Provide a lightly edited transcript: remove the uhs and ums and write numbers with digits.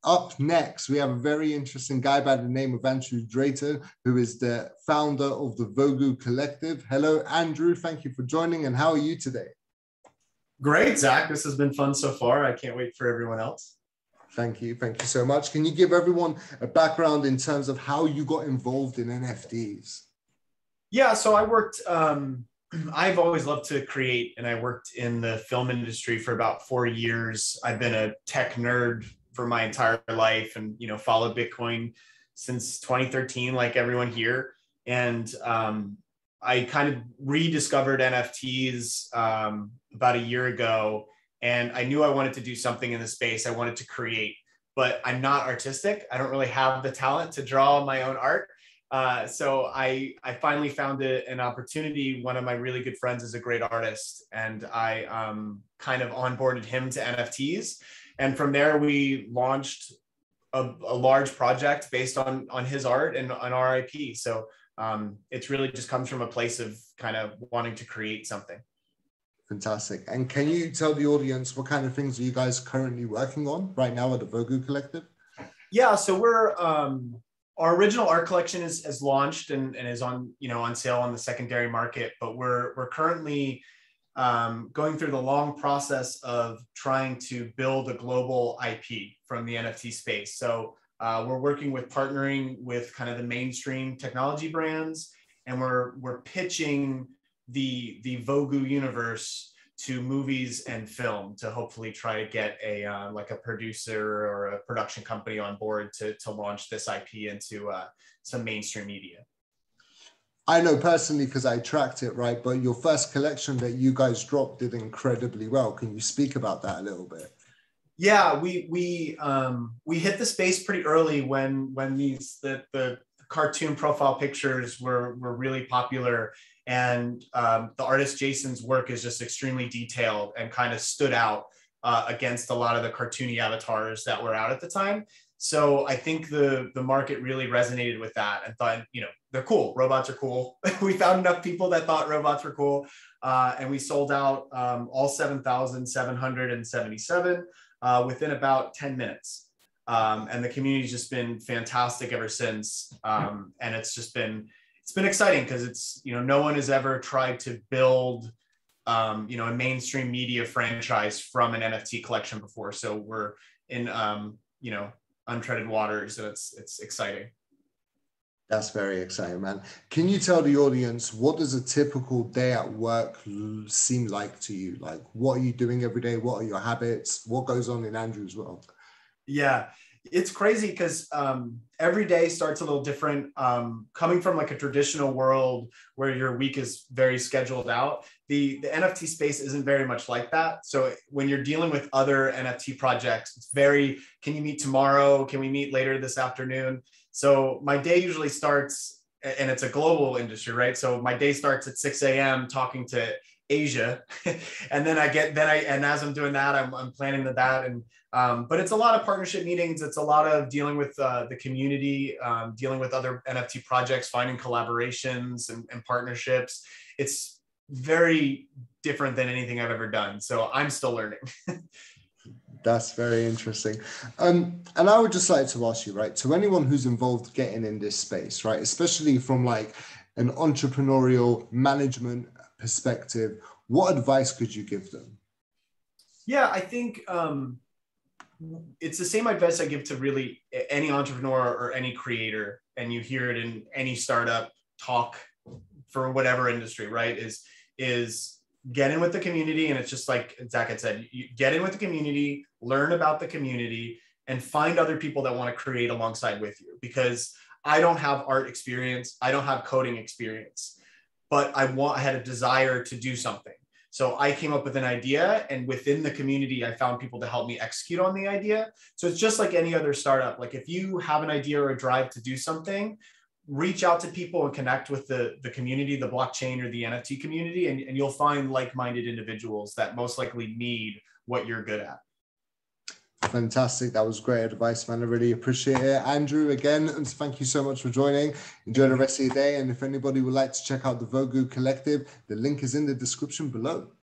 up next, we have a very interesting guy by the name of Andrew Drayton, who is the founder of the Vogu Collective. Hello, Andrew. Thank you for joining. And how are you today? Great, Zach. This has been fun so far. I can't wait for everyone else. Thank you. Thank you so much. Can you give everyone a background in terms of how you got involved in NFTs? Yeah, so I worked, I've always loved to create, and I worked in the film industry for about 4 years. I've been a tech nerd for my entire life and, followed Bitcoin since 2013, like everyone here. And I kind of rediscovered NFTs about a year ago, and I knew I wanted to do something in the space. I wanted to create, but I'm not artistic. I don't really have the talent to draw my own art. So I finally found an opportunity. One of my really good friends is a great artist, and I kind of onboarded him to NFTs. And from there, we launched a large project based on his art and on our IP. So it's really just comes from a place of kind of wanting to create something. Fantastic. And can you tell the audience what kind of things are you guys currently working on right now at the Vogu Collective? Yeah, so we're our original art collection is launched and is on on sale on the secondary market, but we're currently going through the long process of trying to build a global IP from the NFT space. So we're working with partnering with kind of the mainstream technology brands, and we're pitching the Vogu universe to movies and film to hopefully try to get a like a producer or a production company on board to launch this IP into some mainstream media. I know personally because I tracked it, right? But your first collection that you guys dropped did incredibly well. Can you speak about that a little bit? Yeah, we hit the space pretty early when the cartoon profile pictures were really popular, and the artist Jason's work is just extremely detailed and kind of stood out against a lot of the cartoony avatars that were out at the time. So I think the market really resonated with that and thought, they're cool. Robots are cool. We found enough people that thought robots were cool, and we sold out all 7,777 within about 10 minutes. And the community's just been fantastic ever since. And it's been exciting because it's, no one has ever tried to build, a mainstream media franchise from an NFT collection before. So we're in, untreaded waters, and it's exciting. That's very exciting, man. Can you tell the audience, what does a typical day at work seem like to you? Like, what are you doing every day? What are your habits? What goes on in Andrew's world? Yeah, it's crazy because every day starts a little different. Coming from like a traditional world where your week is very scheduled out, the NFT space isn't very much like that. So when you're dealing with other NFT projects, it's very, can you meet tomorrow? Can we meet later this afternoon? So my day usually starts, and it's a global industry, right? So my day starts at 6 a.m. talking to Asia, and then and as I'm doing that, I'm planning that, and but it's a lot of partnership meetings. It's a lot of dealing with the community, dealing with other NFT projects, finding collaborations and partnerships. It's very different than anything I've ever done. So I'm still learning. That's very interesting. And I would just like to ask you, right, to anyone who's involved getting in this space, right, especially from like an entrepreneurial management perspective, what advice could you give them? Yeah, I think it's the same advice I give to really any entrepreneur or any creator, and you hear it in any startup talk for whatever industry, right? Is get in with the community. And it's just like Zach had said, you get in with the community, learn about the community, and find other people that want to create alongside with you. Because I don't have art experience, I don't have coding experience, but I had a desire to do something. So I came up with an idea, and within the community, I found people to help me execute on the idea. So it's just like any other startup. Like if you have an idea or a drive to do something, reach out to people and connect with the community, the blockchain or the NFT community, and you'll find like-minded individuals that most likely need what you're good at. Fantastic. That was great advice, man. I really appreciate it. Andrew, again, and thank you so much for joining. Enjoy the rest of your day. And if anybody would like to check out the Vogu Collective, the link is in the description below.